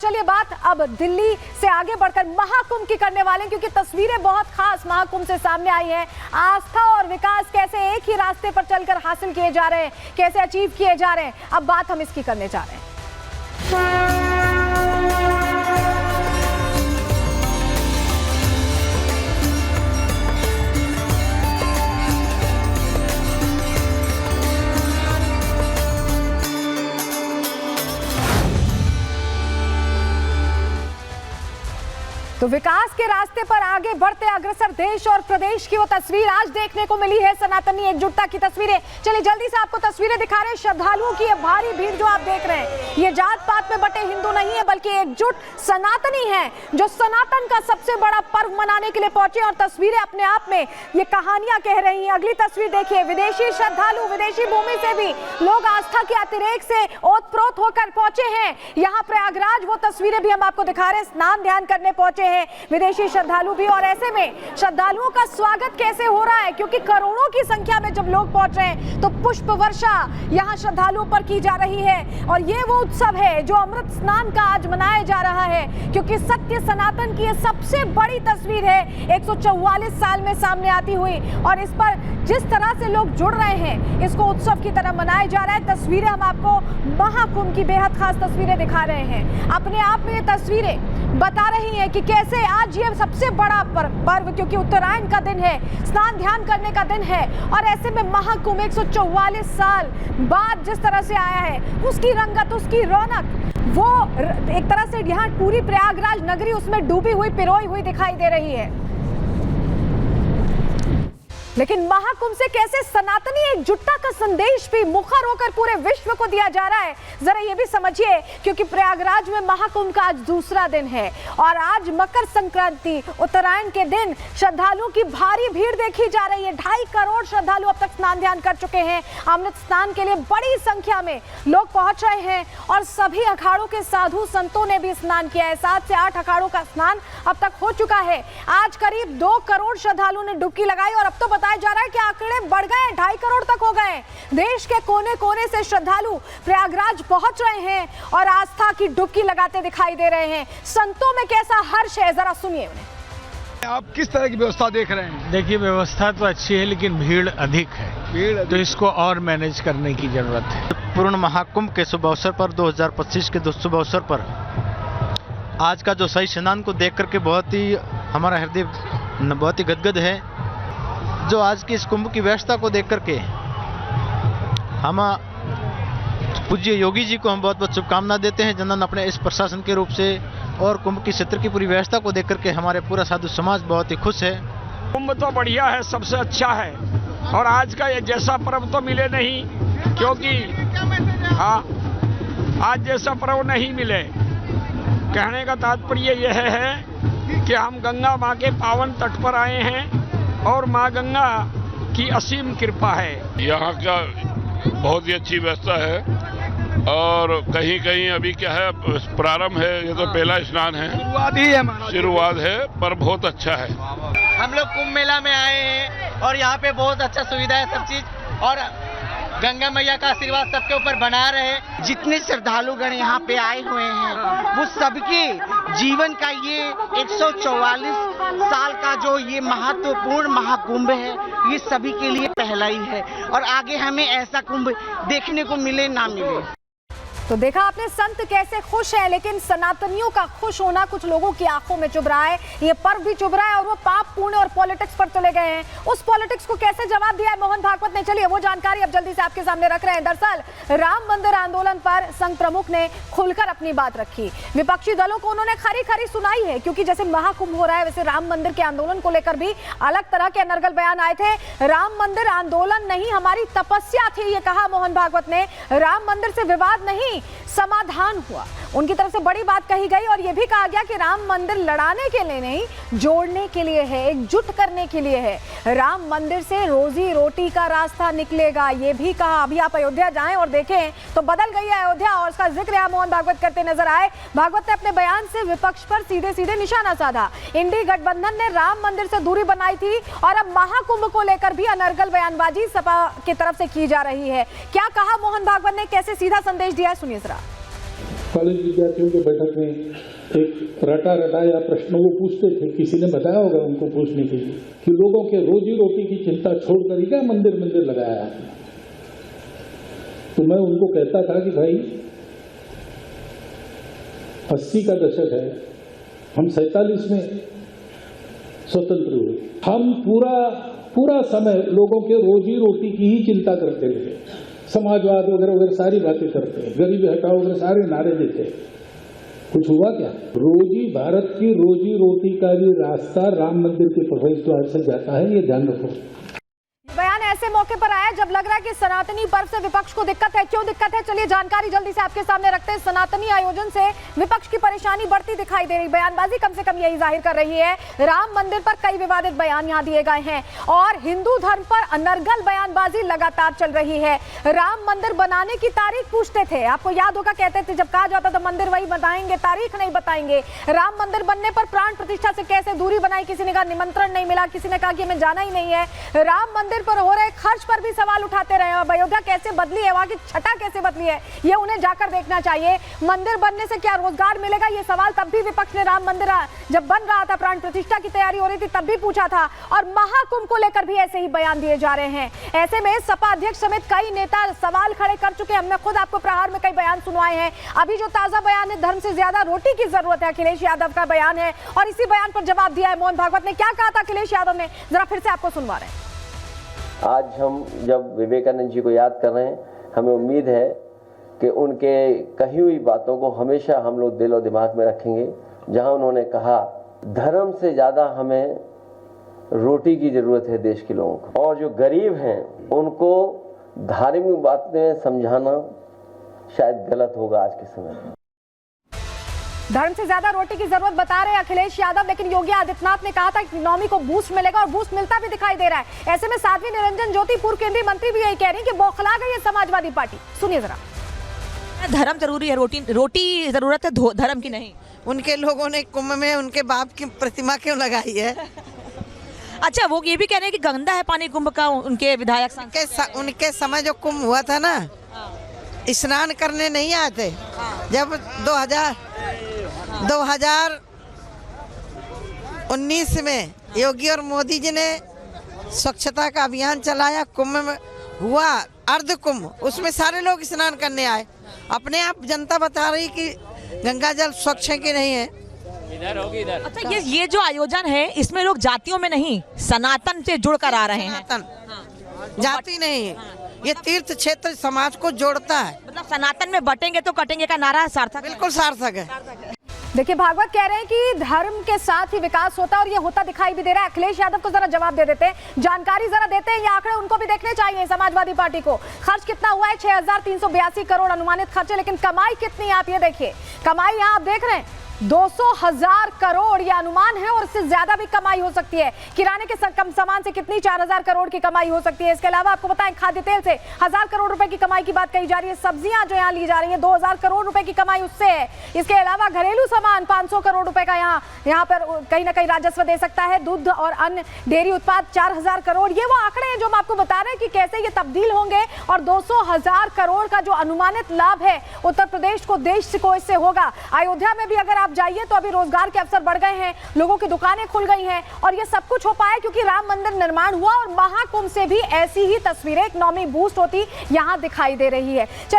चलिए बात अब दिल्ली से आगे बढ़कर महाकुंभ की करने वाले हैं, क्योंकि तस्वीरें बहुत खास महाकुंभ से सामने आई हैं। आस्था और विकास कैसे एक ही रास्ते पर चलकर हासिल किए जा रहे हैं, कैसे अचीव किए जा रहे हैं, अब बात हम इसकी करने जा रहे हैं। तो विकास के रास्ते पर आगे बढ़ते अग्रसर देश और प्रदेश की वो तस्वीर आज देखने को मिली है, सनातनी एकजुटता की तस्वीरें। चलिए जल्दी से आपको तस्वीरें दिखा रहे हैं। श्रद्धालुओं की ये भारी भीड़ जो आप देख रहे हैं, ये जात पात में बटे हिंदू नहीं है, बल्कि एकजुट सनातनी है, जो सनातन का सबसे बड़ा पर्व मनाने के लिए पहुंचे। और तस्वीरें अपने आप में ये कहानियां कह रही हैं। अगली तस्वीर देखिए, विदेशी श्रद्धालु, विदेशी भूमि से भी लोग आस्था के अतिरेक से ओतप्रोत होकर पहुंचे हैं यहाँ प्रयागराज। वो तस्वीरें भी हम आपको दिखा रहे हैं, स्नान ध्यान करने पहुंचे हैं विदेशी श्रद्धालु भी। और ऐसे में श्रद्धालुओं का स्वागत कैसे हो रहा है, क्योंकि करोड़ों की संख्या में जब लोग पहुंच रहे हैं तो पुष्प वर्षा यहाँ श्रद्धालुओं पर की जा रही है। और ये वो उत्सव है जो अमृत स्नान का आज मनाया जा रहा है, क्योंकि सत्य सनातन की ये सबसे बड़ी तस्वीर है 144 साल में सामने आती हुई। और इस पर जिस तरह से लोग जुड़ रहे हैं, इसको उत्सव की तरह मनाया जा रहा है। तस्वीरें हम आपको महाकुंभ की बेहद खास तस्वीरें दिखा रहे हैं। अपने आप में ये तस्वीरें बता रही हैं कि कैसे आज ये सबसे बड़ा पर्व, क्योंकि उत्तरायण का दिन है, स्नान ध्यान करने का दिन है, और ऐसे में महाकुंभ 144 साल बाद जिस तरह से आया है, उसकी रंगत, उसकी रौनक, वो एक तरह से यहाँ पूरी प्रयागराज नगरी उसमें डूबी हुई, पिरोई हुई दिखाई दे रही है। लेकिन महाकुंभ से कैसे सनातनी एकजुटता का संदेश भी मुखर होकर पूरे विश्व को दिया जा रहा है, जरा ये भी समझिए। क्योंकि प्रयागराज में महाकुंभ का आज दूसरा दिन है और आज मकर संक्रांति, उत्तरायण के दिन श्रद्धालुओं की भारी भीड़ देखी जा रही है। 2.5 करोड़ श्रद्धालु अब तक स्नान ध्यान कर चुके हैं। अमृत स्नान के लिए बड़ी संख्या में लोग पहुंच रहे हैं और सभी अखाड़ों के साधु संतों ने भी स्नान किया है। 7 से 8 अखाड़ों का स्नान अब तक हो चुका है। आज करीब 2 करोड़ श्रद्धालुओं ने डुबकी लगाई और अब तो बताया जा रहा है कि आंकड़े बढ़ गए, 2.5 करोड़ तक हो गए। देश के कोने कोने से श्रद्धालु प्रयागराज पहुंच रहे हैं और आस्था की डुबकी लगाते दिखाई दे रहे हैं। संतों में कैसा हर्ष है, जरा सुनिए उन्हें। आप किस तरह की व्यवस्था देख रहे हैं? देखिए, व्यवस्था तो अच्छी है, लेकिन भीड़ अधिक है, तो इसको और मैनेज करने की जरूरत है। पूर्ण महाकुंभ के शुभ अवसर पर 2025 के शुभ अवसर पर आज का जो सही स्नान को देख करके बहुत ही हमारा हृदय बहुत ही गदगद है। जो आज की इस कुंभ की व्यवस्था को देख करके हम पूज्य योगी जी को हम बहुत बहुत शुभकामना देते हैं, जिन्होंने अपने इस प्रशासन के रूप से और कुंभ की क्षेत्र की पूरी व्यवस्था को देख करके हमारे पूरा साधु समाज बहुत ही खुश है। कुंभ तो बढ़िया है, सबसे अच्छा है, और आज का ये जैसा पर्व तो मिले नहीं, क्योंकि हाँ, आज जैसा पर्व नहीं मिले। कहने का तात्पर्य यह है कि हम गंगा माँ के पावन तट पर आए हैं और माँ गंगा की असीम कृपा है। यहाँ का बहुत ही अच्छी व्यवस्था है, और कहीं कहीं अभी क्या है, प्रारंभ है, ये तो पहला स्नान है, शुरुआत है, पर बहुत अच्छा है। हम लोग कुंभ मेला में आए हैं और यहाँ पे बहुत अच्छा सुविधा है सब चीज, और गंगा मैया का आशीर्वाद सबके ऊपर बना रहे। जितने श्रद्धालुगण यहाँ पे आए हुए हैं, वो सबके जीवन का ये 144 साल का जो ये महत्वपूर्ण महाकुंभ है, ये सभी के लिए पहला ही है, और आगे हमें ऐसा कुंभ देखने को मिले ना मिले। तो देखा आपने संत कैसे खुश है, लेकिन सनातनियों का खुश होना कुछ लोगों की आंखों में चुभ रहा है। ये पर्व भी चुभ रहा है और वो पाप पुण्य और पॉलिटिक्स पर चले गए हैं। उस पॉलिटिक्स को कैसे जवाब दिया है मोहन भागवत ने, चलिए वो जानकारी अब जल्दी से आपके सामने रख रहे हैं। दरअसल राम मंदिर आंदोलन पर संघ प्रमुख ने खुलकर अपनी बात रखी। विपक्षी दलों को उन्होंने खरी खरी सुनाई है, क्योंकि जैसे महाकुंभ हो रहा है, वैसे राम मंदिर के आंदोलन को लेकर भी अलग तरह के अनर्गल बयान आए थे। राम मंदिर आंदोलन नहीं, हमारी तपस्या थी, ये कहा मोहन भागवत ने। राम मंदिर से विवाद नहीं, समाधान हुआ। उनकी तरफ से बड़ी बात कही गई और यह भी कहा गया कि राम मंदिर लड़ाने के लिए नहीं, जोड़ने के लिए है, एकजुट करने के लिए है। राम मंदिर से रोजी रोटी का रास्ता निकलेगा, ये भी कहा। अभी आप अयोध्या जाएं और देखें तो बदल गई है अयोध्या, और उसका जिक्र यहाँ मोहन भागवत करते नजर आए। भागवत ने अपने बयान से विपक्ष पर सीधे सीधे निशाना साधा। इंडी गठबंधन ने राम मंदिर से दूरी बनाई थी और अब महाकुंभ को लेकर भी अनर्गल बयानबाजी सपा की तरफ से की जा रही है। क्या कहा मोहन भागवत ने, कैसे सीधा संदेश दिया है, सुनिए जरा। कॉलेज विद्यार्थियों के बैठक में एक रटाया प्रश्नों को पूछते थे, किसी ने बताया होगा उनको पूछने के लिए कि लोगों के रोजी रोटी की चिंता छोड़कर क्या मंदिर लगाया आपने। तो मैं उनको कहता था कि भाई 80 का दशक है, हम 47 में स्वतंत्र हुए, हम पूरा समय लोगों के रोजी रोटी की ही चिंता करते रहे, समाजवाद वगैरह वगैरह सारी बातें करते, गरीबी हटाओ वगैरह सारे नारे देते। कुछ हुआ क्या? भारत की रोजी रोटी का भी रास्ता राम मंदिर के प्रवेश द्वार से जाता है, ये ध्यान रखो। बयान ऐसे मौके पर आया जब लग रहा है कि सनातनी पर्व से विपक्ष को दिक्कत है। क्यों दिक्कत है, चलिए जानकारी जल्दी से आपके सामने रखते हैं। सनातनी आयोजन से विपक्ष की परेशानी बढ़ती दिखाई दे रही, बयानबाजी कम से कम यही जाहिर कर रही है। राम मंदिर पर कई विवादित बयान यहां दिए गए हैं और हिंदू धर्म पर अनर्गल बयानबाजी लगातार चल रही है। राम मंदिर बनाने की तारीख पूछते थे, आपको याद होगा, कहते थे जब कहा जाता था मंदिर वही बताएंगे, तारीख नहीं बताएंगे। राम मंदिर बनने पर प्राण प्रतिष्ठा से कैसे दूरी बनाई, किसी ने कहा निमंत्रण नहीं मिला, किसी ने कहा कि हमें जाना ही नहीं है। राम मंदिर पर हो रहे खर्च पर भी सवाल उठाते रहे। अब अयोध्या कैसे बदली है, वहां की छटा कैसे बदली है, ये उन्हें जाकर देखना चाहिए। मंदिर बनने से क्या रोजगार मिलेगा, ये सवाल तब भी विपक्ष ने राम मंदिर जब बन रहा था, प्राण प्रतिष्ठा की तैयारी हो रही थी, तब भी पूछा था। और महाकुंभ को लेकर भी ऐसे ही बयान दिए जा रहे हैं। ऐसे में सपा अध्यक्ष समेत कई नेता सवाल खड़े कर चुके हैं। हमने खुद आपको प्रहार में कई बयान सुनवाए हैं। अभी जो ताजा बयान है, धर्म से ज्यादा रोटी की जरूरत है, अखिलेश यादव का बयान है और इसी बयान पर जवाब दिया है मोहन भागवत ने। क्या कहा था अखिलेश यादव ने, जरा फिर से आपको सुनवा रहे हैं। आज हम जब विवेकानंद जी को याद कर रहे हैं, हमें उम्मीद है कि उनके कही हुई बातों को हमेशा हम लोग दिल और दिमाग में रखेंगे। जहां उन्होंने कहा धर्म से ज़्यादा हमें रोटी की ज़रूरत है देश के लोगों को, और जो गरीब हैं उनको धार्मिक बातें समझाना शायद गलत होगा आज के समय में। धर्म से ज्यादा रोटी की जरूरत बता रहे अखिलेश यादव, लेकिन योगी आदित्यनाथ ने कहा था कि इकोनॉमी को बूस्ट मिलेगा और बूस्ट मिलता भी दिखाई दे रहा है। ऐसे में साध्वी निरंजन ज्योति पूर्व केंद्रीय मंत्री भी यही कह रही है कि बौखला गई है समाजवादी पार्टी। सुनिए जरा। धर्म जरूरी है, रोटी जरूरत है, धर्म की नहीं। उनके लोगों ने कुंभ में उनके बाप की प्रतिमा क्यों लगाई है? अच्छा, वो ये भी कह रहे हैं कि गंदा है पानी कुंभ का, उनके विधायक उनके समय जो कुंभ हुआ था ना, स्नान करने नहीं आए थे। जब 2019 में योगी और मोदी जी ने स्वच्छता का अभियान चलाया, कुंभ में हुआ अर्ध कुंभ, उसमें सारे लोग स्नान करने आए। अपने आप जनता बता रही कि गंगा जल स्वच्छ है कि नहीं है। इधर होगी इधर। अच्छा, ये जो आयोजन है, इसमें लोग जातियों में नहीं, सनातन से जुड़कर आ रहे हैं। जाति नहीं, ये तीर्थ क्षेत्र समाज को जोड़ता है। मतलब सनातन में बटेंगे तो कटेंगे का नारा सार्थक, बिल्कुल सार्थक है। देखिए, भागवत कह रहे हैं कि धर्म के साथ ही विकास होता है और ये होता दिखाई भी दे रहा है। अखिलेश यादव को जरा जवाब दे देते हैं, जानकारी जरा देते हैं। ये आंकड़े उनको भी देखने चाहिए समाजवादी पार्टी को। खर्च कितना हुआ है? 6382 करोड़ अनुमानित खर्च है, लेकिन कमाई कितनी है आप ये देखिए। कमाई यहाँ आप देख रहे हैं 200,000 करोड़ ये अनुमान है और इससे ज्यादा भी कमाई हो सकती है। किराने के कम सामान से कितनी 4000 करोड़ की कमाई हो सकती है। इसके अलावा आपको बताएं, खाद्य तेल से 1000 करोड़ रुपए की कमाई की बात कही जा रही है। सब्जियां जो यहाँ ली जा रही है 2000 करोड़ रुपए की कमाई उससे है। इसके अलावा घरेलू सामान 500 करोड़ रुपए का यहाँ पर कहीं ना कहीं राजस्व दे सकता है। दूध और अन्य डेयरी उत्पाद 4000 करोड़। ये वो आंकड़े हैं जो हम आपको बता रहे हैं कि कैसे ये तब्दील होंगे। और 200,000 करोड़ का जो अनुमानित लाभ है उत्तर प्रदेश को, देश को इससे होगा। अयोध्या में भी अगर आप जाइए तो अभी रोजगार के अवसर बढ़ गए हैं, लोगों की दुकानें खुल गई हैं और ये सब कुछ हो पाया क्योंकि राम मंदिर निर्माण हुआ। और महाकुंभ से भी ऐसी ही तस्वीरें, इकोनॉमी बूस्ट होती यहां दिखाई दे रही है। चलिए